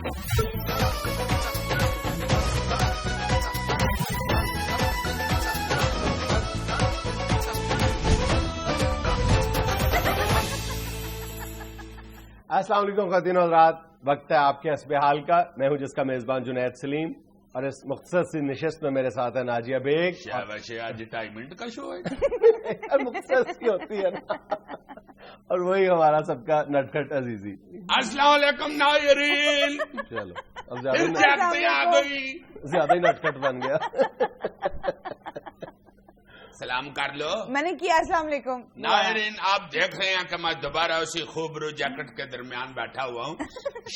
السلام علیکم خواتین و حضرات، وقت ہے آپ کے حسب حال کا. میں ہوں جس کا میزبان جنید سلیم، اور اس مختصر سی نشست میں میرے ساتھ ہے ناجیہ بیگ. ویسے آج 2.5 منٹ کا شو ہے. مختصر سی ہوتی ہے نا، اور وہی ہمارا سب کا نٹکھٹ عزیزی. السلام علیکم ناظرین. چلو اب زیادہ ہی نٹکھٹ بن گیا. سلام کر لو. میں نے کیا. السلام علیکم ناظرین. آپ دیکھ رہے ہیں کہ میں دوبارہ اسی خوبرو جیکٹ کے درمیان بیٹھا ہوا ہوں.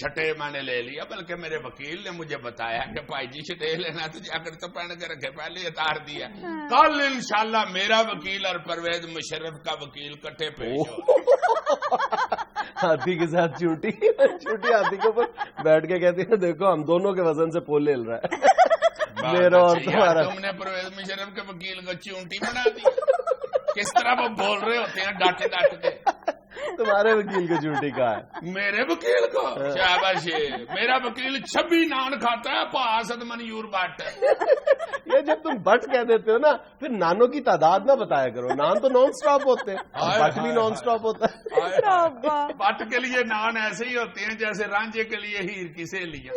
شٹے میں نے لے لیا، بلکہ میرے وکیل نے مجھے بتایا کہ بھائی جی شٹے لینا تو جیکٹ تو پہن کے رکھے، پہلے اتار دیا. کل انشاءاللہ میرا وکیل اور پرویز مشرف کا وکیل کٹھے پیش ہو. ہاتھی کے ساتھ چوٹی ہاتھی کے اوپر بیٹھ کے کہتی ہے دیکھو ہم دونوں کے وزن سے پول لے رہا ہے میرا اور تمہارا. تم نے پرویز مشرف کے وکیل کو چونٹی بنا دی. کس طرح وہ بول رہے ہوتے ہیں ڈاٹے ڈاٹ کے. تمہارے وکیل کو چونٹی کہا ہے؟ میرے وکیل کو شاباش. میرا وکیل 26 نان کھاتا ہے، پاسد منیور بٹ. یہ جب تم بٹ کہہ دیتے ہو نا، پھر نانوں کی تعداد نہ بتایا کرو. نان تو نان سٹاپ ہوتے ہیں، بٹ بھی نان سٹاپ ہوتا ہے. بٹ کے لیے نان ایسے ہی ہوتے ہیں جیسے رانجے کے لیے ہیر کی سہیلیاں.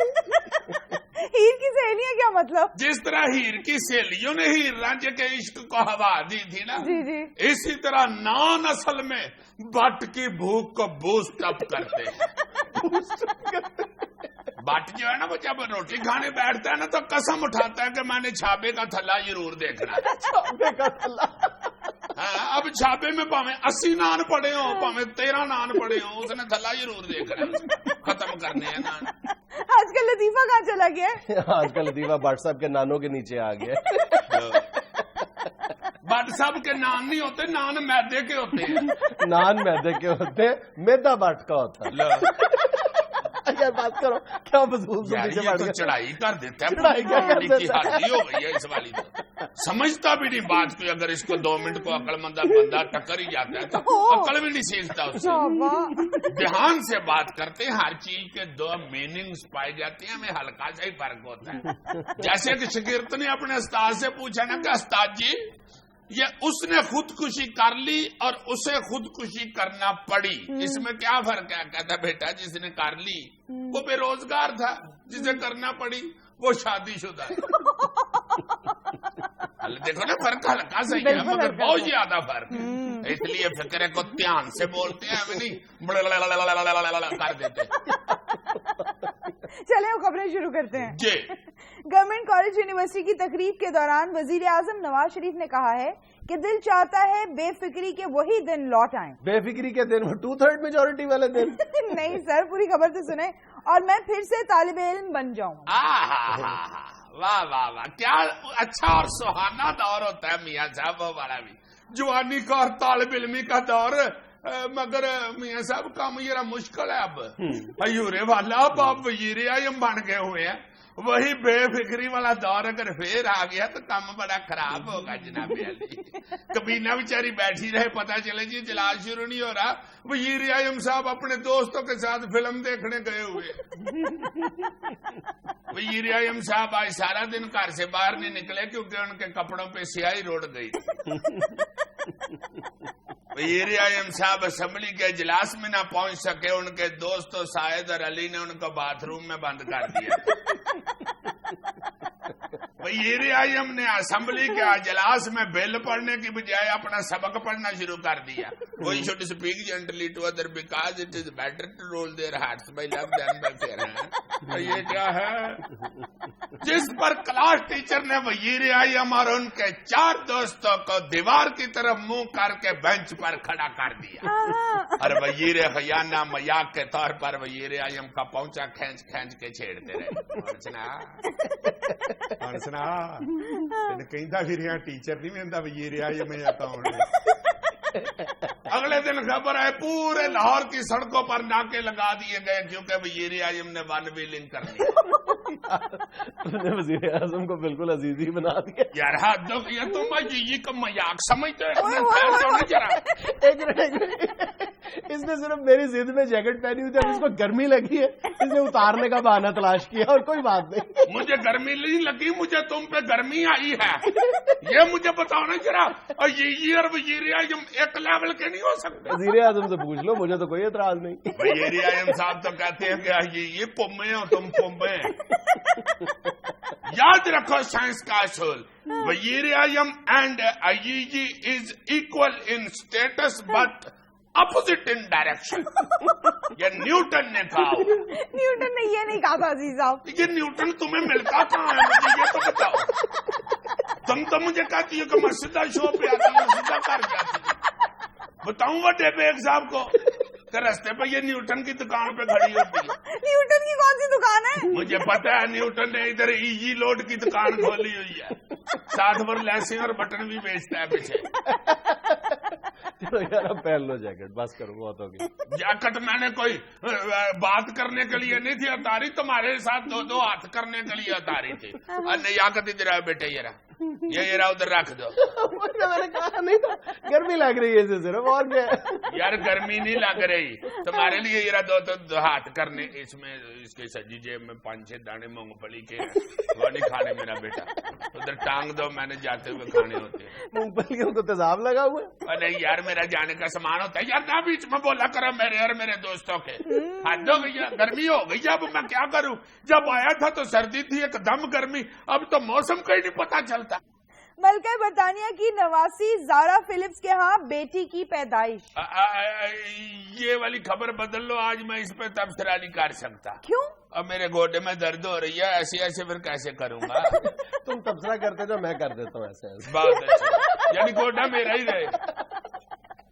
ہیر کی سہیلیاں کیا مطلب؟ جس طرح ہیر کی سہیلیوں نے ہیر رانجے کے عشق کو ہوا دی تھی نا، جی جی، اسی طرح نان اصل میں بٹ کی بھوک کو بوسٹ اپ کرتے ہیں. بٹ جو ہے نا، وہ جب روٹی کھانے بیٹھتا ہے نا تو قسم اٹھاتا ہے کہ میں نے چھاپے کا تھلا ضرور دیکھنا. چھاپے کا تھلا. اب چھاپے میں پاویں 80 نان پڑے ہوں، پاویں 13 نان پڑے ہوں، اس نے تھلا ضرور دیکھنا. ختم کرنے ہیں نان. آج کل لطیفہ کہاں چلا گیا؟ آج کل لطیفہ بٹ صاحب کے نانوں کے نیچے آ گیا. بٹ صاحب کے نان نہیں ہوتے، نان میدے کے ہوتے ہیں. نان میدے کے ہوتے ہیں، میدا بٹ کا ہوتا ہے. اگر بات کرو کیا فضول تو چڑھائی کر دیتا ہے. چڑھائی کیا کر دیتا ہے؟ حاضری ہو گئی ہے اس والی تو. سمجھتا بھی نہیں بات کوئی. اگر اس کو 2 منٹ کو عقل مندہ بندہ ٹکر ہی جاتا ہے تو عقل بھی نہیں سیکھتا اس سے. دھیان سے بات کرتے ہیں، ہر چیز کے 2 میننگز پائے جاتے ہیں. ہمیں ہلکا سا ہی فرق ہوتا ہے. جیسے کہ شاگرد نے اپنے استاد سے پوچھا نا کہ استاد جی یہ اس نے خودکشی کر لی اور اسے خودکشی کرنا پڑی، اس میں کیا فرق ہے؟ کہتا بیٹا جس نے کر لی وہ بے روزگار تھا، جسے کرنا پڑی وہ شادی شدہ ہے. دیکھو نا فرق ہلکا سا ہی ہے مگر بہت زیادہ فرق ہے. اس لیے فکرے کو دھیان سے بولتے ہیں، ہمیں نہیں کر دیتے. چلیں وہ خبریں شروع کرتے ہیں. جی. گورنمنٹ کالج یونیورسٹی کی تقریب کے دوران وزیر اعظم نواز شریف نے کہا ہے کہ دل چاہتا ہے بے فکری کے وہی دن لوٹ آئیں. بے فکری کے دن؟ 2/3 میجورٹی والے دن؟ نہیں سر، پوری خبر تو سنیں. اور میں پھر سے طالب علم بن جاؤں. واہ واہ واہ، کیا اچھا اور سہانا دور ہوتا ہے میاں صاحب. وہ والا بھی جوانی کا اور طالب علمی کا دور. مگر میاں صاحب کام یہ مشکل ہے. اب ایورے والا اب آپ وزیر اعظم بن گئے ہوئے ہیں. وہی بے فکری والا دور اگر پھر آ گیا تو کام بڑا خراب ہوگا جناب علی. کبینہ بیچاری بیٹھی رہے، پتہ چلے جی اجلاس شروع نہیں ہو رہا، وزیر اعظم صاحب اپنے دوستوں کے ساتھ فلم دیکھنے گئے ہوئے. وزیر اعظم صاحب آج سارا دن گھر سے باہر نہیں نکلے کیونکہ ان کے کپڑوں پہ سیاہی روڑ گئی. وزیر اعظم صاحب اسمبلی کے اجلاس میں نہ پہنچ سکے، ان کے دوستوں سائد اور علی نے ان کو باتھ روم میں بند کر دیا. وزیر اعظم نے اسمبلی کے اجلاس میں بل پڑھنے کی بجائے اپنا سبق پڑھنا شروع کر دیا. We should speak gently to other because it is better to rule their hearts by love than by fear. یہ کیا ہے؟ جس پر کلاس ٹیچر نے وزیر اعظم اور ان کے 4 دوستوں کو دیوار کی طرف منہ کر کے بینچ پر کھڑا کر دیا. اور وزیر خیانہ مذاق کے طور پر وزیر اعظم کا پہنچا کھینچ کھینچ کے چھیڑتے رہے. کہیں پھر ٹیچر نہیں ملتا وزیر اعظم آتا ہوں. اگلے دن خبر ہے پورے لاہور کی سڑکوں پر ناکے لگا دیے گئے کیونکہ وزیر اعظم نے ون ویلنگ کر لی. تم نے وزیر اعظم کو بالکل عزیزی بنا دیا. یار حد ہو گئی ہے، تم یہ کا مذاق سمجھتے ہو. ذرا ایک منٹ، اس نے صرف میری ضد میں جیکٹ پہنی ہوئی تھی، اب اس کو گرمی لگی ہے، اس نے اتارنے کا بہانہ تلاش کیا اور کوئی بات نہیں. مجھے گرمی نہیں لگی، مجھے تم پہ گرمی آئی ہے، یہ مجھے بتاؤ نا ذرا. اور یہ اور وزیر اعظم ایک لیول کے نہیں ہو سکتے. وزیر اعظم سے پوچھ لو، مجھے تو کوئی اعتراض نہیں. وزیر اعظم صاحب تو کہتے ہیں کہ یہ پمے ہو تم پمے. یاد رکھو سائنس کا اصول، وزیر اعظم and IGG is equal in states but opposite in direction. یہ نیوٹن نے کہا. نیوٹن نے یہ نہیں کہا تھا عزیز صاحب. یہ نیوٹن تمہیں ملتا کہاں ہے، مجھے یہ تو بتاؤ. تم تو مجھے کہتی ہو کہ میں سیدھا شو پہ آتا ہوں، سیدھا کر جاتی ہوں. بتاؤں گا بیگ صاحب کو کہ رستے پہ یہ نیوٹن کی دکان پہ کھڑی ہوتی ہے. نیوٹن کی کون سی دکان ہے؟ مجھے پتا ہے نیوٹن نے ادھر ایجی لوڈ کی دکان کھولی ہوئی ہے، ساتھ پر لیسیں اور بٹن بھی بیچتا ہے پیچھے. چلو یار اب پہن لو جیکٹ، بس کرو، بہت ہو گئی. جیکٹ میں نے کوئی بات کرنے کے لیے نہیں تھی اتاری، تمہارے ساتھ دو ہاتھ کرنے کے لیے اتاری تھی. نیاقت ادھر آؤ بیٹے، یہ ادھر رکھ دو. میں نے کہا نہیں تھا، گرمی لگ رہی ہے اسے صرف، اور کیا. یار گرمی نہیں لگ رہی تمہارے لیے، یہ دو ہاتھ کرنے. اس میں اس کے سجی جیب میں 5-6 دانے مونگ پھلی کے ہیں، وہ نہیں کھانے میرا بیٹا. ادھر ٹانگ دو، میں نے جاتے ہوئے کھانے ہوتے ہیں. مونگ پھلیوں کو تیزاب لگا ہوا ہے. نہیں یار میرا جانے کا سامان ہوتا ہے. یار نہ بیچ میں بولا کرو میرے اور میرے دوستوں کے. حد ہو گئی ہے، گرمی ہو گئی. اب میں کیا کروں، جب آیا تھا تو سردی تھی ایک دم گرمی، اب تو موسم کا ہی نہیں پتا چلتا. ملکہ برطانیہ کی نواسی زارا فلپس کے ہاں بیٹی کی پیدائش. یہ والی خبر بدل لو، آج میں اس پہ تبصرہ نہیں کر سکتا. کیوں؟ اب میرے گوڈے میں درد ہو رہی ہے، ایسے پھر کیسے کروں گا. تم تبصرہ کرتے جو میں کر دیتا ہوں ایسے. بہت اچھا، یعنی گوڈا میرا ہی رہے.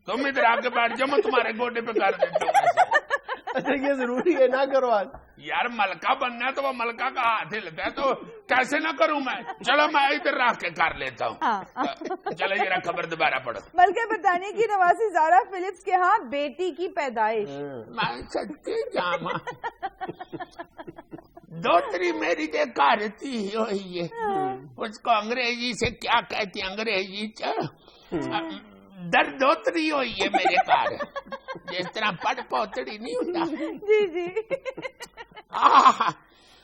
تم ادھر آ کے بیٹھ جاؤ، میں تمہارے گوڈے پہ کر دیتا ہوں ایسے. اچھا یہ ضروری ہے، نہ کرو آج. یار ملکہ بننا ہے تو وہ ملکہ کا ہاتھ ہلتا ہے، تو کیسے نہ کروں میں. چلو میں ادھر رکھ کے کر لیتا ہوں. چلو یہ خبر دوبارہ پڑھو. ملکہ برطانیہ کی نواسی زارا فلپس کے ہاں بیٹی کی پیدائش. میں سچی جاما دوتری میری دے کارتی ہوئی ہے. اس کو انگریزی سے کیا کہتی ہیں، انگریزی دردوتری ہوئی ہے میرے کار، جس طرح پڑ پوتڑی نہیں ہوتا. جی جی.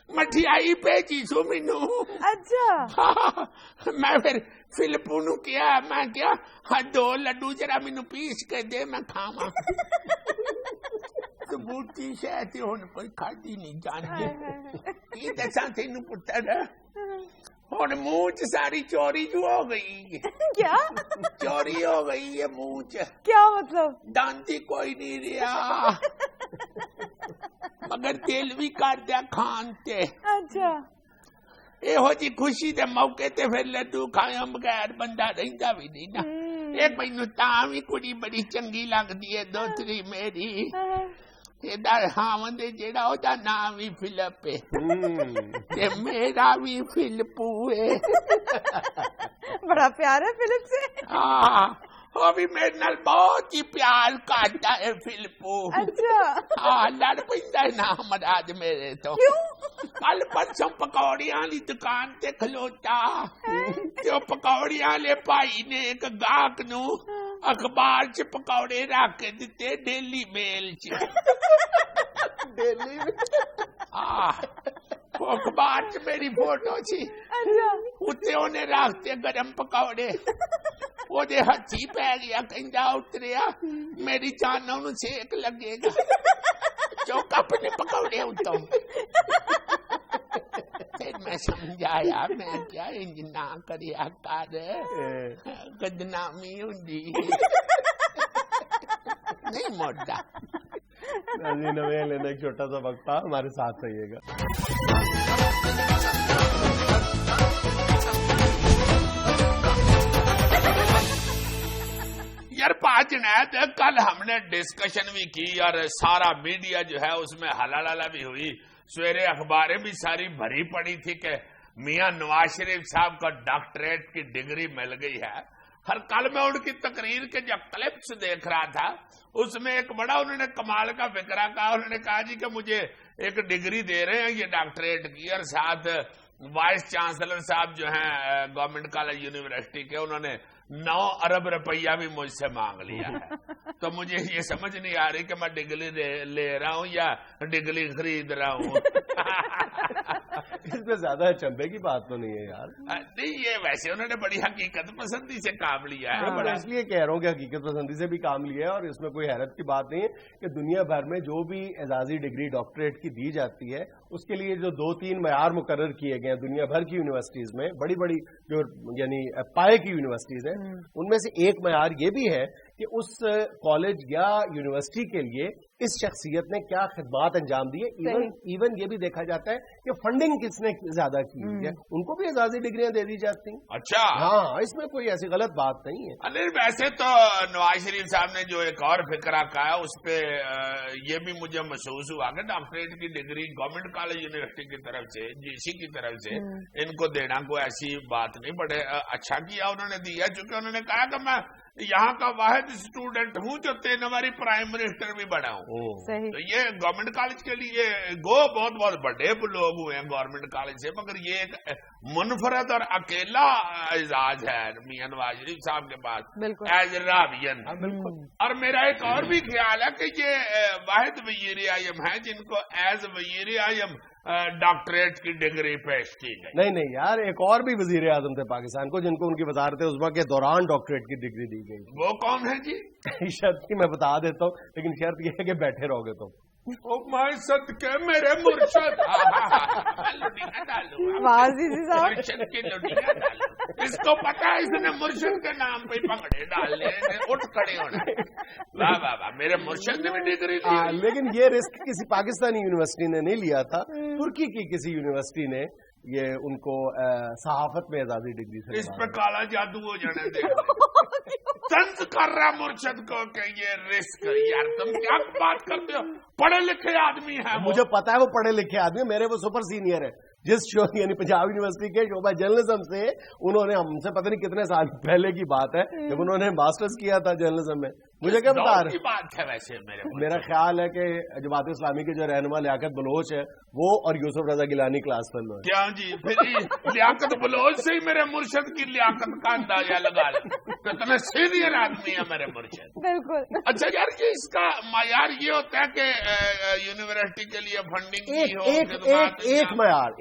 مٹھیائی بھیجی سو مینو. اچھا. میں پھر فلپو نو کیا، میں کیا 2 لڈو ذرا مینو پیس کے دے میں کھاواں. بوٹی شاید ہوں کوئی کھادی نہیں جانتی. یہ دساں تینوں پتر ہوں منہ چ ساری چوری جو ہو گئی. کیا چوری ہو گئی ہے منہ چ؟ کیا مطلب؟ دانتی کوئی نہیں رہا، مگر دل بھی کر دیا کھان تے. اچھا. یہو جی خوشی دے موقع تے پھر لڈو کھایا بغیر بندہ رہندا بھی نہیں نا. ایک مینوں تاں بھی کڑی بڑی چنگی لگدی ہے دوتری میری. ہاوند جیڑا او دا نام بھی فلپ ہے تے میرا بھی فلپو ہے. بڑا پیار ہے فلپ سے. ہاں وہ بھی میرے نال بہت ہی پیار کرتا ہے فلپو. اچھا. ہاں لڑ پیندا ہے نا مراد میرے تو. کل پرسوں پکوڑیاں والی دکان تے کھلوتا تے او پکوڑیاں والے بھائی نے ایک گاہک نو اخبار چ پکوڑے رکھ کے دیتے ڈیلی میل چ. اخبار چ میری فوٹو سی، اتنے انہیں رکھتے گرم پکوڑے. وہ ہاتھی پی گیا، کہندا اتریا میری جان انہوں سیک لگے گا. چوک اپنے پکوڑے اتوں. پھر میں سمجھایا، میں کیا انج نہ کریا کر، بدنامی ہوندی نہیں مڑتا. نویں لینا ایک چھوٹا سا وقت تھا، ہمارے ساتھ رہیے گا. یار جنید کل ہم نے ڈسکشن بھی کی اور سارا میڈیا جو ہے اس میں ہلا بھی ہوئی. سویرے اخباریں بھی ساری بھری پڑی تھی کہ میاں نواز شریف صاحب کو ڈاکٹریٹ کی ڈگری مل گئی ہے. ہر کل میں ان کی تقریر کے جب کلپس دیکھ رہا تھا، اس میں ایک بڑا انہوں نے کمال کا فکرہ کہا. انہوں نے کہا جی کہ مجھے ایک ڈگری دے رہے ہیں یہ ڈاکٹریٹ کی، اور ساتھ وائس چانسلر صاحب جو ہیں گورنمنٹ کالج یونیورسٹی کے، انہوں نے 9 ارب روپیہ بھی مجھ سے مانگ لیا ہے. تو مجھے یہ سمجھ نہیں آ رہی کہ میں ڈگری لے رہا ہوں یا ڈگری خرید رہا ہوں. اس میں زیادہ چمبے کی بات تو نہیں ہے یار. نہیں، یہ ویسے انہوں نے بڑی حقیقت پسندی سے کام لیا ہے. میں اس لیے کہہ رہا ہوں کہ حقیقت پسندی سے بھی کام لیا ہے، اور اس میں کوئی حیرت کی بات نہیں ہے کہ دنیا بھر میں جو بھی اعزازی ڈگری ڈاکٹریٹ کی دی جاتی ہے اس کے لیے جو 2-3 معیار مقرر کیے گئے ہیں دنیا بھر کی یونیورسٹیز میں، بڑی بڑی جو یعنی پائے کی یونیورسٹیز ہیں، ان میں سے ایک معیار یہ بھی ہے کہ اس کالج یا یونیورسٹی کے لیے اس شخصیت نے کیا خدمات انجام دی ہے. ایون یہ بھی دیکھا جاتا ہے کہ فنڈنگ کس نے زیادہ کی ہے، ان کو بھی اعزازی ڈگریاں دے دی جاتی ہیں. اچھا، ہاں، اس میں کوئی ایسی غلط بات نہیں ہے. نہیں، ویسے تو نواز شریف صاحب نے جو ایک اور فکرہ کہا اس پہ یہ بھی مجھے محسوس ہوا کہ ڈاکٹریٹ کی ڈگری گورنمنٹ کالج یونیورسٹی کی طرف سے، جی سی کی طرف سے ان کو دینا کوئی ایسی بات نہیں. بڑے اچھا کیا انہوں نے دیا، چونکہ انہوں نے کہا کہ میں یہاں کا واحد اسٹوڈنٹ ہوں جو 3 باری پرائم منسٹر بھی بنا ہوں. تو یہ گورنمنٹ کالج کے لیے بہت بڑے لوگ ہوئے ہیں گورنمنٹ کالج سے، مگر یہ ایک منفرد اور اکیلا اعزاز ہے میاں نواز شریف صاحب کے پاس ایز راوین. اور میرا ایک اور بھی خیال ہے کہ یہ واحد وزیر اعظم ہیں جن کو ایز وزیر اعظم ڈاکٹریٹ کی ڈگری پیش کی گئی. نہیں یار، ایک اور بھی وزیر اعظم تھے پاکستان کو جن کو ان کی وزارت عظمیٰ کے دوران ڈاکٹریٹ کی ڈگری دی گئی. وہ کون ہے جی؟ شرط کی میں بتا دیتا ہوں، لیکن شرط یہ ہے کہ بیٹھے رہو گے تم. صدقے میرے مرشد، مرشد کی لڈیاں ڈالو. اس کو پتا ہے اس نے مرشد کے نام پہ پگڑے ڈالنے، اٹھ کھڑے ہونا. واہ واہ واہ، میرے مرشد نے بھی ڈگری لی. لیکن یہ رسک کسی پاکستانی یونیورسٹی نے نہیں لیا تھا، ترکی کی کسی یونیورسٹی نے یہ ان کو صحافت میں اعزازی ڈگری سے. اس پہ کالا جادو ہو جانا دے. طنز کر رہا مرشد کو کہ یہ رسک. یار تم کیا بات کرتے ہو؟ پڑھے لکھے آدمی ہیں. مجھے پتا ہے وہ پڑھے لکھے آدمی، میرے وہ سپر سینئر ہے جس یعنی پنجاب یونیورسٹی کے شعبہ جرنلزم سے. انہوں نے ہم سے پتہ نہیں کتنے سال پہلے کی بات ہے جب انہوں نے ماسٹرز کیا تھا جرنلزم میں. مجھے کیا بتا رہے بات ہے ویسے میرا خیال ہے کہ جماعت اسلامی کے جو رہنما لیاقت بلوچ ہے وہ اور یوسف رضا گیلانی کلاس فیلو ہے. کیا جی؟ پھر لیاقت بلوچ سے ہی میرے مرشد کی لیاقت کا اندازہ لگا لیں. اتنا سینئر آدمی ہے میرے مرشد. بالکل. اچھا یار، یہ اس کا معیار یہ ہوتا ہے کہ یونیورسٹی کے لیے فنڈنگ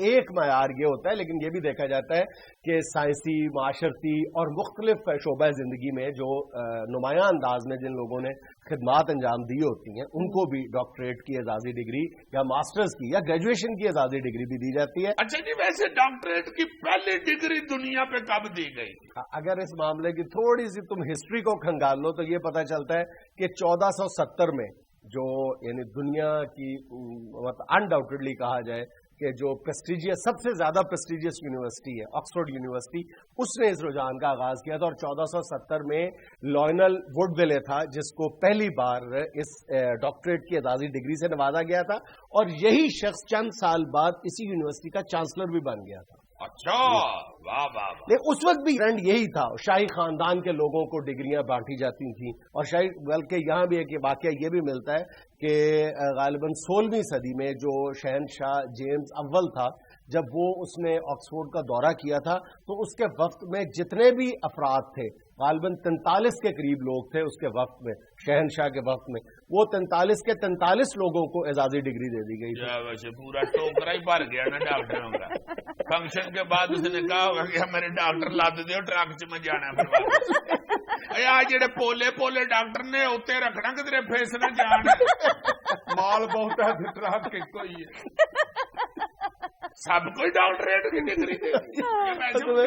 ایک معیار یہ ہوتا ہے، لیکن یہ بھی دیکھا جاتا ہے کہ سائنسی، معاشرتی اور مختلف شعبہ زندگی میں جو نمایاں انداز میں جن لوگوں نے خدمات انجام دی ہوتی ہیں ان کو بھی ڈاکٹریٹ کی اعزازی ڈگری یا ماسٹرز کی یا گریجویشن کی اعزازی ڈگری بھی دی جاتی ہے. اچھا جی، ویسے ڈاکٹریٹ کی پہلی ڈگری دنیا پہ کب دی گئی؟ اگر اس معاملے کی تھوڑی سی تم ہسٹری کو کھنگال لو تو یہ پتہ چلتا ہے کہ 1470 میں جو یعنی دنیا کی انڈاؤٹڈلی کہا جائے کہ جو پریسٹیجیس، سب سے زیادہ پریسٹیجیس یونیورسٹی ہے آکسفورڈ یونیورسٹی، اس نے اس رجحان کا آغاز کیا تھا. اور 1470 میں لائنل وڈ ویلے تھا جس کو پہلی بار اس ڈاکٹریٹ کی اعزازی ڈگری سے نوازا گیا تھا، اور یہی شخص چند سال بعد اسی یونیورسٹی کا چانسلر بھی بن گیا تھا. اچھا، واہ واہ. لیکن اس وقت بھی ٹرینڈ یہی تھا، شاہی خاندان کے لوگوں کو ڈگریاں بانٹی جاتی تھیں. اور شاہی، بلکہ یہاں بھی ایک واقعہ یہ بھی ملتا ہے کہ غالباً 16ویں صدی میں جو شہنشاہ جیمز اول تھا، جب وہ اس نے آکسفورڈ کا دورہ کیا تھا تو اس کے وقت میں جتنے بھی افراد تھے، غالباً 43 کے قریب لوگ تھے اس کے وقت میں، شہنشاہ کے وقت میں، وہ 43 کے 43 لوگوں کو اعزازی ڈگری دے دی گئی تھی. ویسے پورا ٹوکرا ہی بھر گیا نا ڈاکٹروں کا. فنکشن کے بعد اس نے کہا ہوگا کہ میرے ڈاکٹر لاد دو ٹرک چ میں جانا ہے. جڑے پولے ڈاکٹر نے اتنے رکھنا کدھر فیس نہ جان. مال بہت ہے ٹرک ایک ہی ہے. سب کوئی ڈاکٹریٹ کی ڈگری دے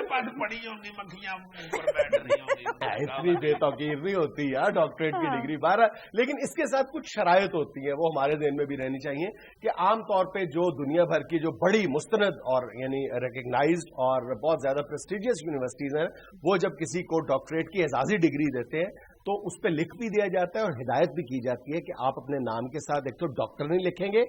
پاس پڑی ہوں گی، مکھیاں بیٹھ رہی ہوں گی. اتنی بے توقیر نہیں ہوتی یار ڈاکٹریٹ کی ڈگری بارہ. لیکن اس کے ساتھ کچھ شرائط ہوتی ہیں، وہ ہمارے ذہن میں بھی رہنی چاہیے کہ عام طور پہ جو دنیا بھر کی جو بڑی مستند اور یعنی ریکگنائزڈ اور بہت زیادہ پریسٹیجیس یونیورسٹیز ہیں، وہ جب کسی کو ڈاکٹریٹ کی اعزازی ڈگری دیتے ہیں تو اس پہ لکھ بھی دیا جاتا ہے اور ہدایت بھی کی جاتی ہے کہ آپ اپنے نام کے ساتھ ایک تو ڈاکٹر نہیں لکھیں گے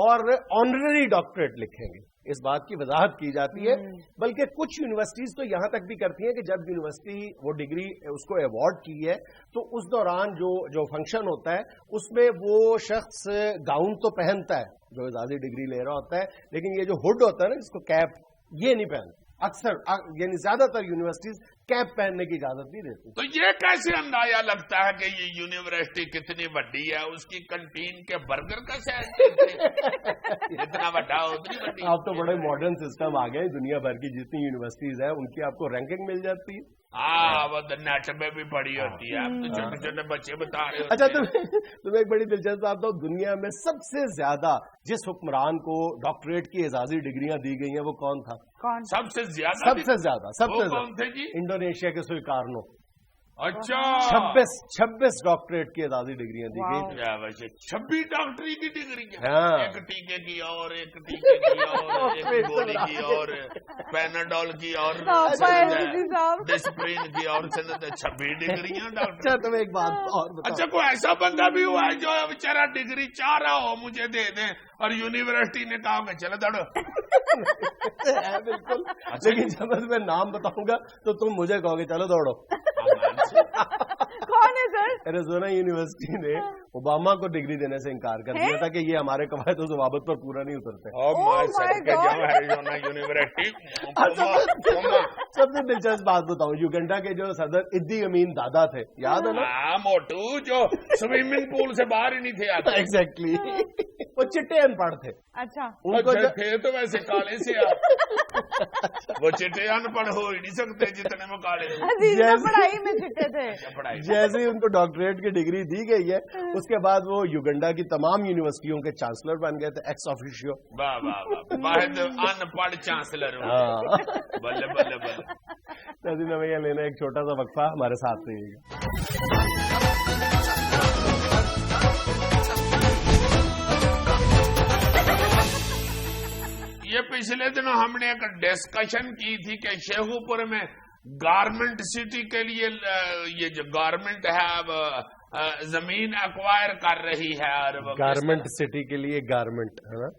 اور آنرری ڈاکٹریٹ لکھیں گے. اس بات کی وضاحت کی جاتی ہے. بلکہ کچھ یونیورسٹیز تو یہاں تک بھی کرتی ہیں کہ جب یونیورسٹی وہ ڈگری اس کو ایوارڈ کی ہے تو اس دوران جو فنکشن ہوتا ہے اس میں وہ شخص گاؤن تو پہنتا ہے جو اعزازی ڈگری لے رہا ہوتا ہے, لیکن یہ جو ہوڈ ہوتا ہے نا جس کو کیپ, یہ نہیں پہنتا. اکثر یعنی زیادہ تر یونیورسٹیز کیپ پہننے کی اجازت نہیں دیتی. تو یہ کیسے اندازہ لگتا ہے کہ یہ یونیورسٹی کتنی بڑی ہے؟ اس کی کنٹین کے برگر کا سائز اتنا بڑا ہو اتنی بڑی. آپ تو بڑے ماڈرن سسٹم آ گئے, دنیا بھر کی جتنی یونیورسٹیز ہیں ان کی آپ کو رینکنگ مل جاتی ہے. ہاں وہ نیٹ میں بھی پڑی ہوتی ہے. اب تو چھوٹے چھوٹے بچے بتا رہے ہوتے اچھا تمہیں ایک بڑی دلچسپ بات بتاؤ, دنیا میں سب سے زیادہ جس حکمران کو ڈاکٹریٹ کی اعزازی ڈگریاں دی گئی ہیں وہ کون تھا؟ کون؟ سب سے زیادہ کون تھے جی؟ انڈونیشیا کے سلکارنو. اچھا 26 ڈاکٹریٹ کی اعزازی ڈگریاں دی گئی. 26 ڈاکٹری کی ڈگری, ایک ٹیکے کی اور ایک ٹیکے کی اور ایک گولی کی اور پیناڈول کی اور ڈسپرین کی اور 26 ڈگریاں ڈاکٹر. اچھا تمہیں ایک بات اور بتاؤ, اچھا کوئی ایسا بندہ بھی ہوا ہے جو بیچارہ ڈگری چاہ رہا ہو مجھے دے دیں اور یونیورسٹی نے کہا کہ چلو دوڑو؟ بالکل. لیکن جب میں نام بتاؤں گا تو تم مجھے کہو گے چلو دوڑو. کون ہے سر؟ ایریزونا یونیورسٹی نے اوباما کو ڈگری دینے سے انکار کر دیا تھا کہ یہ ہمارے قواعد و ضوابط پر پورا نہیں اترتے. Arizona university. سب سے دلچسپ بات بتاؤں, یوگنڈا کے جو صدر ایدی امین دادا تھے, یاد ہے نا؟ موٹو جو سوئمنگ پول سے باہر ہی نہیں تھے آتے. ایگزیکٹلی. وہ چٹے ان پڑھ تھے. اچھا تھے تو ویسے کالے سے وہ چٹے ان پڑھ ہو ہی نہیں سکتے جتنے وہ کالے پڑھائی میں چٹے تھے. جیسے ہی ان کو ڈاکٹریٹ کی ڈگری دی گئی ہے اس کے بعد وہ یوگنڈا کی تمام یونیورسٹیوں کے چانسلر بن گئے تھے, ایکس آفیشیو. واہ واہ واہ, واحد ان پڑھ چانسلر. بلے بلے بلے. ناظرین بھیا لینا ایک چھوٹا سا وقفہ, ہمارے ساتھ رہیے گا. یہ پچھلے دنوں ہم نے ایک ڈسکشن کی تھی کہ شیخو پور میں گارمنٹ سٹی کے لیے یہ جو گارمنٹ ہے اب زمین ایکوائر کر رہی ہے. اور گارمنٹ سٹی کے لیے گارمنٹ ہے نا,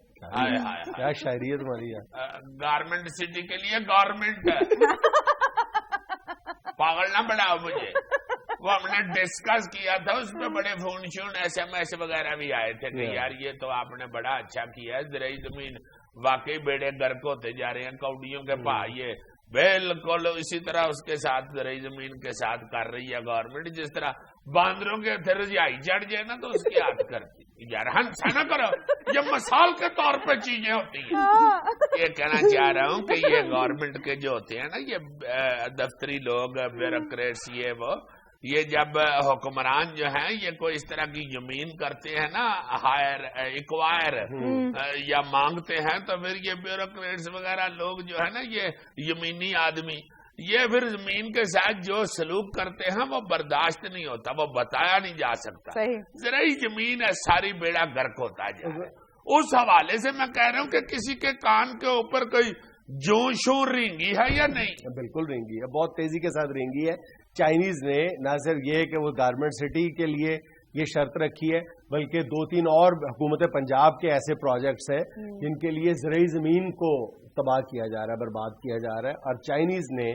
کیا شاعری ہے تمہاری یار. گارمنٹ سٹی کے لیے گورنمنٹ پاگل نہ بناؤ مجھے. وہ ہم نے ڈسکس کیا تھا, اس میں بڑے فون شون SMS وغیرہ بھی آئے تھے کہ یار یہ تو آپ نے بڑا اچھا کیا ہے, زرعی زمین واقعی بیڑے گرک ہوتے جا رہے ہیں کوڑیوں کے پاس. یہ بالکل اسی طرح اس کے ساتھ زرعی زمین کے ساتھ کر رہی ہے گورنمنٹ, جس طرح باندروں کے اتنے رجائی چڑھ جائے نا تو اس کی ہاتھ کرتی. یار ہنسا نہ کرو, یہ مثال کے طور پہ چیزیں ہوتی ہیں. یہ کہنا چاہ رہا ہوں کہ یہ گورنمنٹ کے جو ہوتے ہیں نا یہ دفتری لوگ, بیوروکریٹس, یہ جب حکمران جو ہیں یہ کوئی اس طرح کی زمین کرتے ہیں نا ہائر ایکوائر یا مانگتے ہیں, تو پھر یہ بیوروکریٹس وغیرہ لوگ جو ہے نا یہ زمینی آدمی, یہ پھر زمین کے ساتھ جو سلوک کرتے ہیں وہ برداشت نہیں ہوتا, وہ بتایا نہیں جا سکتا. زرعی زمین ہے, ساری بیڑا گرک ہوتا جائے. اس حوالے سے میں کہہ رہا ہوں کہ کسی کے کان کے اوپر کوئی جوشوں رینگی ہے یا نہیں؟ بالکل رینگی ہے, بہت تیزی کے ساتھ رینگی ہے. چائنیز نے نہ صرف یہ کہ وہ گارمنٹ سٹی کے لیے یہ شرط رکھی ہے بلکہ 2-3 اور حکومت پنجاب کے ایسے پروجیکٹس ہیں جن کے لیے زرعی زمین کو تباہ کیا جا رہا ہے, برباد کیا جا رہا ہے. اور چائنیز نے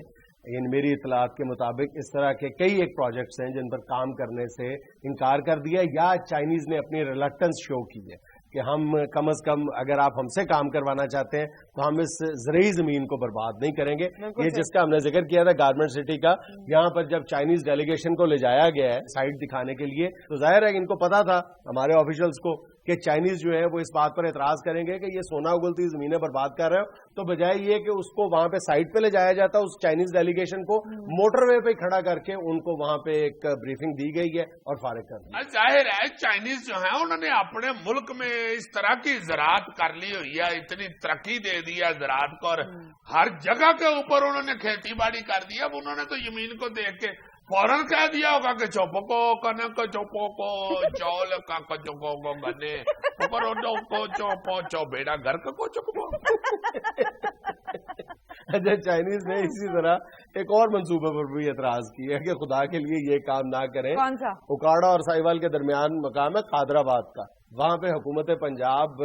یعنی میری اطلاعات کے مطابق اس طرح کے کئی ایک پروجیکٹس ہیں جن پر کام کرنے سے انکار کر دیا, یا چائنیز نے اپنی ریلکٹنس شو کی ہے کہ ہم کم از کم اگر آپ ہم سے کام کروانا چاہتے ہیں تو ہم اس زرعی زمین کو برباد نہیں کریں گے. یہ جس کا ہم نے ذکر کیا تھا گارمنٹ سٹی کا, یہاں پر جب چائنیز ڈیلیگیشن کو لے جایا گیا ہے سائٹ دکھانے کے لیے تو ظاہر ہے کہ ان کو پتا تھا ہمارے آفیشلز کو کہ چائنیز جو ہے وہ اس بات پر اعتراض کریں گے کہ یہ سونا اگلتی زمینیں برباد کر رہے ہو, تو بجائے یہ کہ اس کو وہاں پہ سائٹ پہ لے جایا جاتا اس چائنیز ڈیلیگیشن کو موٹر وے پہ کھڑا کر کے ان کو وہاں پہ ایک بریفنگ دی گئی ہے اور فارغ کر دیا. ظاہر ہے چائنیز جو ہیں انہوں نے اپنے ملک میں اس طرح کی زراعت کر لی ہوئی ہے, اتنی ترقی دے دیا زراعت کو, اور ہر جگہ کے اوپر انہوں نے کھیتی باڑی کر دیا. اب انہوں نے تو زمین کو دیکھ کے فوراً کہہ دیا ہوگا کہ چوپو کو کنک چوپو کو چول کا چوپو کو گنے کو چوپو چو بیڑا گھر کو چوپو. اچھا چائنیز نے اسی طرح ایک اور منصوبے پر بھی اعتراض کیا ہے کہ خدا کے لیے یہ کام نہ کریں. کون سا؟ اکاڑا اور سائیوال کے درمیان مقام ہے قادر آباد کا. وہاں پہ حکومت پنجاب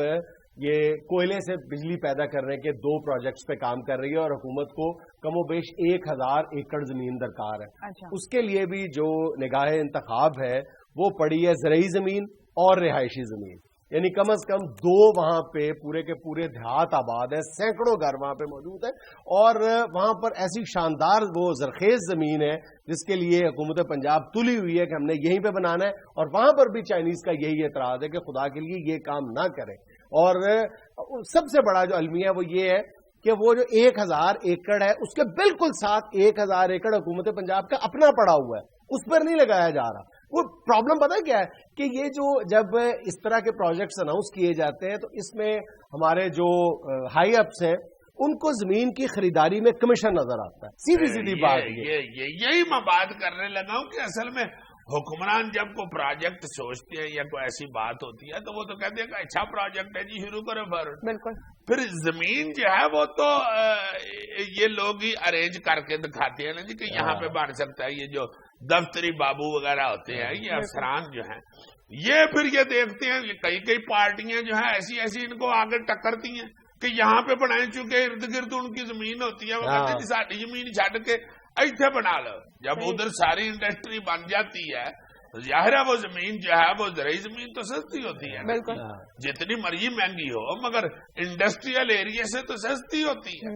یہ کوئلے سے بجلی پیدا کرنے کے 2 پروجیکٹس پہ کام کر رہی ہے اور حکومت کو کم و بیش 1000 ایکڑ زمین درکار ہے. اس کے لیے بھی جو نگاہ انتخاب ہے وہ پڑی ہے زرعی زمین اور رہائشی زمین. یعنی کم از کم 2 وہاں پہ پورے کے پورے دیہات آباد ہیں, سینکڑوں گھر وہاں پہ موجود ہیں, اور وہاں پر ایسی شاندار وہ زرخیز زمین ہے جس کے لیے حکومت پنجاب تلی ہوئی ہے کہ ہم نے یہیں پہ بنانا ہے. اور وہاں پر بھی چائنیز کا یہی اعتراض ہے کہ خدا کے لیے یہ کام نہ کریں. اور سب سے بڑا جو المیہ وہ یہ ہے کہ وہ جو 1000 ایکڑ ہے اس کے بالکل ساتھ 1000 ایکڑ حکومت پنجاب کا اپنا پڑا ہوا ہے, اس پر نہیں لگایا جا رہا. وہ پرابلم پتہ کیا ہے کہ یہ جو جب اس طرح کے پروجیکٹس اناؤنس کیے جاتے ہیں تو اس میں ہمارے جو ہائی اپس ہیں ان کو زمین کی خریداری میں کمیشن نظر آتا ہے. سیدھی بات یہی میں بات کرنے لگا ہوں کہ اصل میں حکمران جب کوئی پروجیکٹ سوچتے ہیں یا کوئی ایسی بات ہوتی ہے تو وہ تو کہتے ہیں کہ اچھا پروجیکٹ ہے جی شروع کرو. بالکل. پھر زمین جو ہے وہ تو یہ لوگ ہی ارینج کر کے دکھاتے ہیں نا جی کہ یہاں پہ بن سکتا ہے. یہ جو دفتری بابو وغیرہ ہوتے ہیں یہ افسران جو ہیں یہ پھر یہ دیکھتے ہیں کئی پارٹیاں جو ہیں ایسی ان کو آگے ٹکرتی ہیں کہ یہاں پہ بنائیں, چونکہ ارد گرد ان کی زمین ہوتی ہے, وہ کہتے ہیں جی ساری زمین چھڈ کے ایتھے بنا لو. جب ادھر ساری انڈسٹری بن جاتی ہے ظاہر ہے وہ زمین جو ہے وہ زرعی زمین تو سستی ہوتی ہے, بالکل جتنی مرضی مہنگی ہو مگر انڈسٹریل ایریا سے تو سستی ہوتی ہے.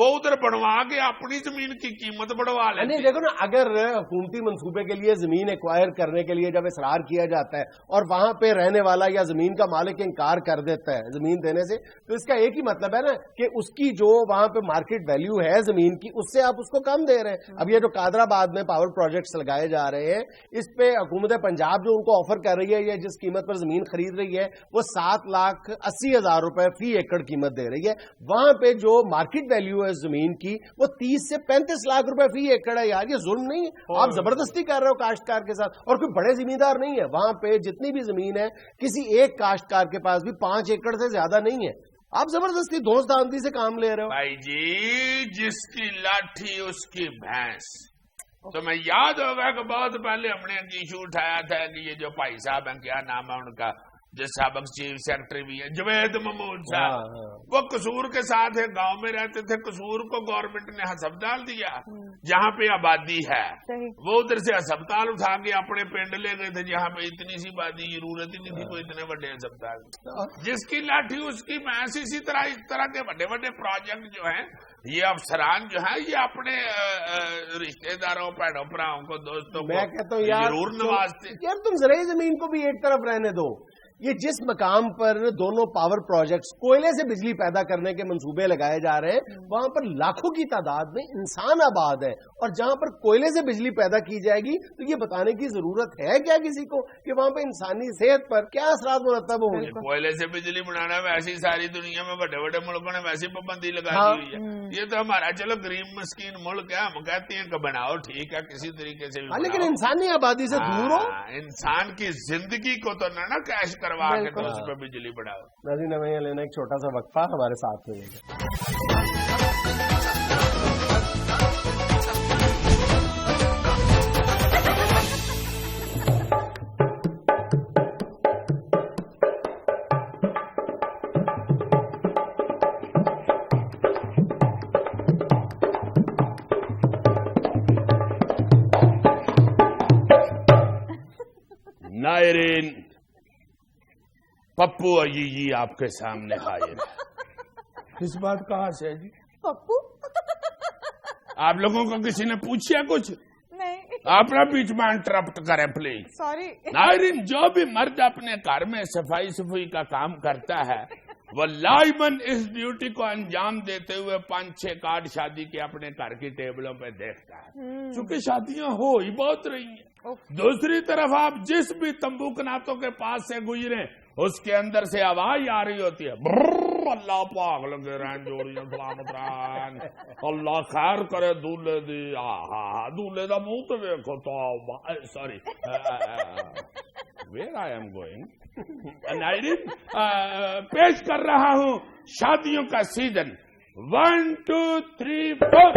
وہ ادھر بنوا کے اپنی زمین کی قیمت بڑھوا لیں. نہیں دیکھو نا, اگر حکومتی منصوبے کے لیے زمین ایکوائر کرنے کے لیے جب اصرار کیا جاتا ہے اور وہاں پہ رہنے والا یا زمین کا مالک انکار کر دیتا ہے زمین دینے سے, تو اس کا ایک ہی مطلب ہے نا کہ اس کی جو وہاں پہ مارکیٹ ویلیو ہے زمین کی اس سے آپ اس کو کم دے رہے ہیں. اب یہ جو قادر آباد میں پاور پروجیکٹس لگائے جا رہے ہیں اس پہ حکومت پنجاب جو ان کو آفر کر رہی ہے یا جس قیمت پر زمین خرید رہی ہے وہ 7,80,000 روپے فی ایکڑ قیمت دے رہی ہے. وہاں پہ جو مارکیٹ ویلیو ہے زمین کی وہ 30 سے 35 لاکھ روپے فی ایکڑ ہے. یار یہ ظلم نہیں ہے, آپ زبردستی کر رہے ہو کاشتکار کے ساتھ. اور کوئی بڑے زمیندار نہیں ہے وہاں پہ, جتنی بھی زمین ہے کسی ایک کاشتکار کے پاس بھی 5 ایکڑ سے زیادہ نہیں ہے. آپ زبردستی دوست داندی سے کام لے رہے ہو. بھائی جی جس کی لاٹھی اس کی بھینس. تو میں یاد ہوگا کہ بہت پہلے ہم نے ایشو اٹھایا تھا کہ یہ جو بھائی صاحب ہیں کیا نام ہے ان کا جو سابق چیف سیکرٹری بھی ہے جوید محمود صاحب, وہ قصور کے ساتھ ہے, گاؤں میں رہتے تھے. قصور کو گورنمنٹ نے ہسپتال دیا جہاں پہ آبادی ہے, وہ ادھر سے ہسپتال اٹھا کے اپنے پنڈ لے گئے تھے جہاں پہ اتنی سی آبادی ضرورت ہی نہیں تھی کوئی اتنے بڑے ہسپتال. جس کی لاٹھی اس کی بھینس. اسی طرح اس طرح کے بڑے بڑے پروجیکٹ جو ہیں یہ افسران جو ہیں یہ اپنے رشتے داروں بہنوں بھراؤں کو دوستوں میں کہتا ہوں یار ضرور نوازتے. یار تم زرعی زمین کو بھی ایک طرف رہنے دو. یہ جس مقام پر دونوں پاور پروجیکٹس کوئلے سے بجلی پیدا کرنے کے منصوبے لگائے جا رہے ہیں وہاں پر لاکھوں کی تعداد میں انسان آباد ہے, اور جہاں پر کوئلے سے بجلی پیدا کی جائے گی تو یہ بتانے کی ضرورت ہے کیا کسی کو کہ وہاں پہ انسانی صحت پر کیا اثرات مرتب ہوں گے. کوئلے سے بجلی بنانا ویسی ساری دنیا میں بڑے بڑے ملکوں نے ویسی پابندی لگائی ہوئی ہے. یہ تو ہمارا چلو غریب مسکین ملک ہے, ہم کہتے ہیں کہ بناؤ ٹھیک ہے کسی طریقے سے, لیکن انسانی آبادی سے دور ہو. انسان کی زندگی کو تو نہ کیش کروا کے تو اس پہ بجلی بڑھاؤ. ناظرین ہمیں لینا ایک چھوٹا سا وقفہ, ہمارے ساتھ میں لے ناظرین پپو عزیزی آپ کے سامنے حاضر ہے. کس بات کا حاصل ہے جی پپو؟ آپ لوگوں کو کسی نے پوچھا کچھ؟ نہیں. آپ نہ بیچ میں انٹرپٹ کریں پلیز. سوری. ناظرین جو بھی مرد اپنے گھر میں صفائی کا کام کرتا ہے وہ لازماً اس ڈیوٹی کو انجام دیتے ہوئے 5-6 کارڈ شادی کے اپنے گھر کی ٹیبلوں پہ دیکھتا ہے, چونکہ شادیاں ہو ہی بہت رہی ہیں. دوسری طرف آپ جس بھی تمبو کناتوں کے پاس سے گزرے اس کے اندر سے آواز آ رہی ہوتی ہے اللہ پاک لگے رہن جوڑیاں سلامت رہن, اللہ خیر کرے دولے دی, دولے دا منہ تو دیکھو تو sorry where I am going. پیش کر رہا ہوں شادیوں کا سیزن. 1 2 3 4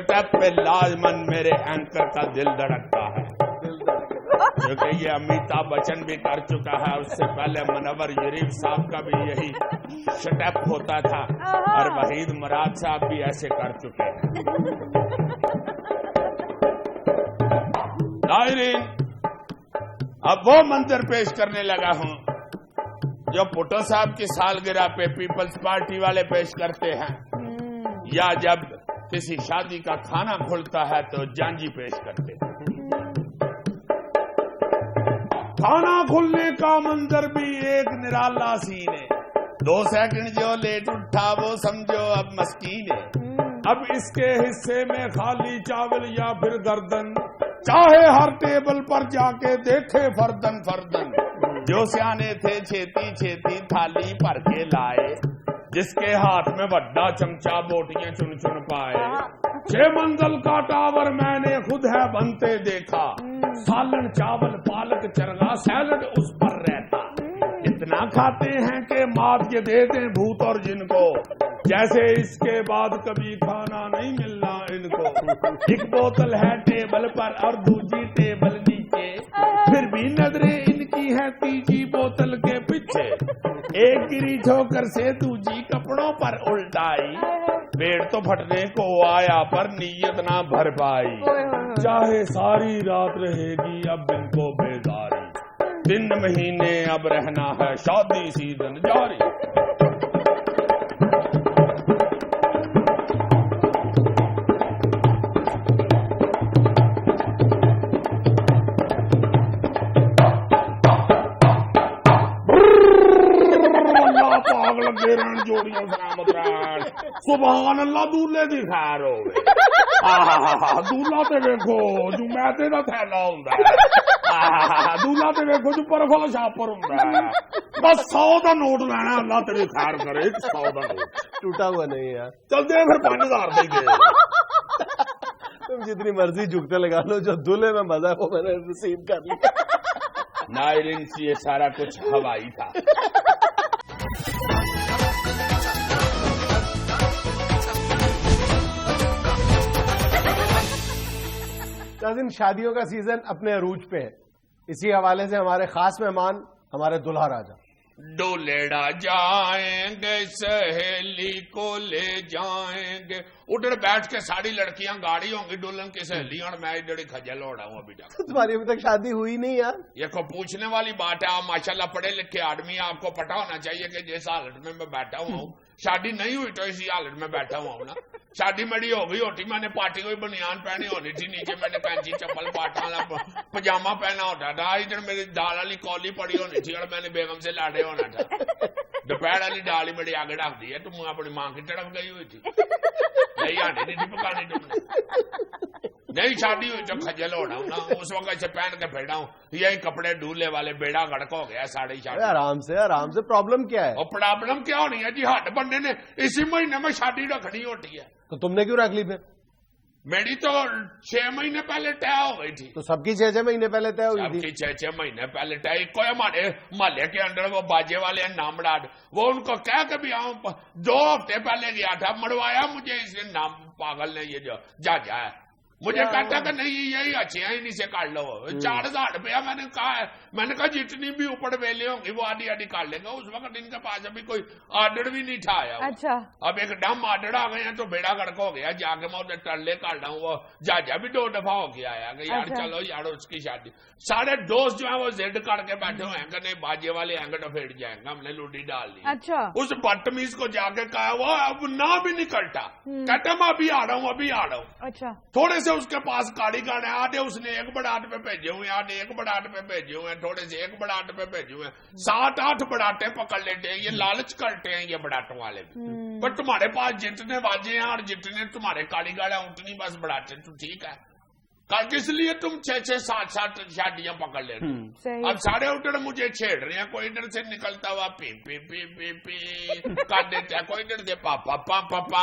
سٹیپ پہ لازمن میرے اینکر کا دل دھڑکتا ہے، کیونکہ یہ امیتابھ بچن بھی کر چکا ہے، اس سے پہلے منور شریف صاحب کا بھی یہی سٹیپ ہوتا تھا، اور وحید مراد صاحب بھی ایسے کر چکے ہیں۔ ناظرین، اب وہ منظر پیش کرنے لگا ہوں جو بھٹو صاحب کی سالگرہ پہ پیپلز پارٹی والے پیش کرتے ہیں، یا جب کسی شادی کا کھانا کھلتا ہے تو جانجی پیش کرتے ہیں۔ کھانا کھلنے کا منظر بھی ایک نرالا سین ہے، 2 سیکنڈ جو لیٹ اٹھا وہ سمجھو اب مسکین ہے۔ اب اس کے حصے میں خالی چاول یا پھر گردن، چاہے ہر ٹیبل پر جا کے دیکھے فردن فردن۔ جو سیانے تھے چھیتی چھیتی تھالی بھر کے لائے، جس کے ہاتھ میں بڑا چمچا بوٹیاں چن چن پائے۔ 6 منزل کا ٹاور میں نے خود ہے بنتے دیکھا، سالن چاول پالک چرگا سیلڈ اس پر رہتا۔ اتنا کھاتے ہیں کہ مات یہ دے دیں بھوت اور جن کو، جیسے اس کے بعد کبھی کھانا نہیں ملنا ان کو۔ ایک بوتل ہے ٹیبل پر اور دوسری ٹیبل نیچے، پھر بھی نظریں ان کی ہیں تیجی بوتل کے پیچھے۔ ایک گری ٹھوکر سے دوسری کپڑوں پر الٹائی، پیٹ تو پھٹنے کو آیا پر نیت نہ بھر پائی۔ چاہے ساری رات رہے گی اب ان کو بیداری، 3 مہینے اب رہنا ہے شادی سیزن جاری۔ جوڑیاں سلامت رہن، سبحان اللہ، دولے دی خیر ہوے۔ دولہا تے ویکھو جو میدے دا تھیلا ہوندا ہے، دولہا تے ویکھو جو پرفلا شاپر ہوندا ہے۔ بس 100 دا نوٹ لینا، اللہ تیری خیر کرے۔ 100 دا نوٹ ٹوٹا ہوا نہیں ہے، چل دے پھر 5000 دے دے۔ تم جتنی مرضی جھکتے لگا لو، جو دولہے میں مزہ ہے وہ میں نے ریسیو کر لیا۔ ناظرین، یہ سارا کچھ ہوائی تھا۔ ناظرین، شادیوں کا سیزن اپنے عروج پہ ہے، اسی حوالے سے ہمارے خاص مہمان ہمارے دلہا راجا۔ ڈولیڑا جائیں گے سہیلی کو لے جائیں گے، اڈڑ بیٹھ کے ساری لڑکیاں گاڑی ہوں گی ڈولن کی سہیلی، اور میں ادھر کھجل ہو رہا ہوں ابھی تک۔ تمہاری ابھی تک شادی ہوئی نہیں یار؟ یہ کو پوچھنے والی بات ہے، آپ ماشاءاللہ پڑھے لکھے آدمی، آپ کو پتا ہونا چاہیے کہ جس حالت میں بیٹھا ہوا ہوں، شادی نہیں ہوئی تو اسی حالت میں بیٹھا ہوا ہوں نا۔ شادی میری ہو گئی ہوتی، میں نے پارٹی کوئی بنیان پہنی ہونی تھی، نیچے میں نے کینچی چپل پاٹا والا پجامہ پہنا ہوتا تھا، ادھر میری دال والی کولی پڑی ہونی تھی، اور میں نے بیگم سے لاڑے ہونا تھا۔ دوپہر والی دال ہی میری آگے رکھ دی ہے، تم اپنی ماں کی طرف گئی ہوئی تھی، نہیں آنے نہیں تھی پکانی تم نے۔ نہیں شادی ہوئی تو کھجل ہونا ہوں نا، اس وقت سے پہن کے پھیڑا ہوں، یہی کپڑے ڈولے والے، بیڑا گڑک ہو گیا ساڑھے شادی۔ آرام سے، پرابلم کیا ہے؟ اور پرابلم کیا ہونی ہے جی، ہٹ بندے نے اسی مہینے میں شادی رکھنی ہوتی ہے، تو تم نے کیوں رکھ لی پھر؟ میری تو 6 مہینے پہلے طے ہو گئی تھی۔ تو سب کی 6 مہینے پہلے طے ہوئی سب تھی؟ کی 6 مہینے پہلے طے۔ کوئی ہمارے محلے کے اندر وہ باجے والے ہیں نام ڈاڈ، وہ ان کو کہہ کے بھی آؤں 2 ہفتے پہلے گیا تھا، مروایا مجھے اس نے نام پاگل نے، یہ جو جا ہے مجھے کہتا کہ نہیں یہی اچھے ہیں، انہیں سے کاٹ لو۔ 4000 روپیہ میں نے کہا ہے، میں نے کہا جتنی بھی اوپر ویلے ہوں گی وہ آدھی آدھی کاٹ لیں گا۔ اس وقت ان کے پاس ابھی کوئی آرڈر بھی نہیں تھا آیا۔ اچھا، اب ایک دم آرڈر آ گئے ہیں تو بیڑا گڑک ہو گیا، جا کے میں ادھر ٹرلے کاٹ رہا ہوں۔ وہ جاجا بھی 2 دفعہ ہو کے آیا کہ یار چلو یار اس کی شادی۔ سارے دوست جو ہیں وہ زد کر کے بیٹھے ہوئے ہیں کہ نہیں باجے والے آئیں گے تو پھیٹ جائیں گے، ہم نے لوڈی ڈال دی۔ اچھا، اس بدتمیز کو جا کے کہا، وہ اب نہ بھی نکلتا، کہتا میں ابھی آ رہا ہوں ابھی آ رہا ہوں۔ اچھا، تھوڑے سے اس کے پاس گاڑی گاڑے آدھے اس نے 1 بڑاٹ پہ بھیجے ہوئے، آدھے 1 بڑاٹ پہ بھیجے ہوئے، تھوڑے سے 1 بڑاٹ پہ بھیجے ہوئے، 7-8 بڑاٹے پکڑ لیتے ہیں۔ یہ لالچ کرتے ہیں یہ بڑاٹوں والے بھی، پر تمہارے پاس جتنے واجے ہیں اور جتنے تمہارے گاڑی گاڑے ہیں اتنی بس بڑاٹے تو ٹھیک ہے، کس لیے تم 6-7 شادیاں پکڑ لے رہے ہو؟ اب سارے ادھر مجھے چھیڑ رہے ہیں، کوئی ادھر سے نکلتا ہوا پی پی پی پی پی کر دیتے ہیں، کوئی ادھر سے پا پا پا پا پا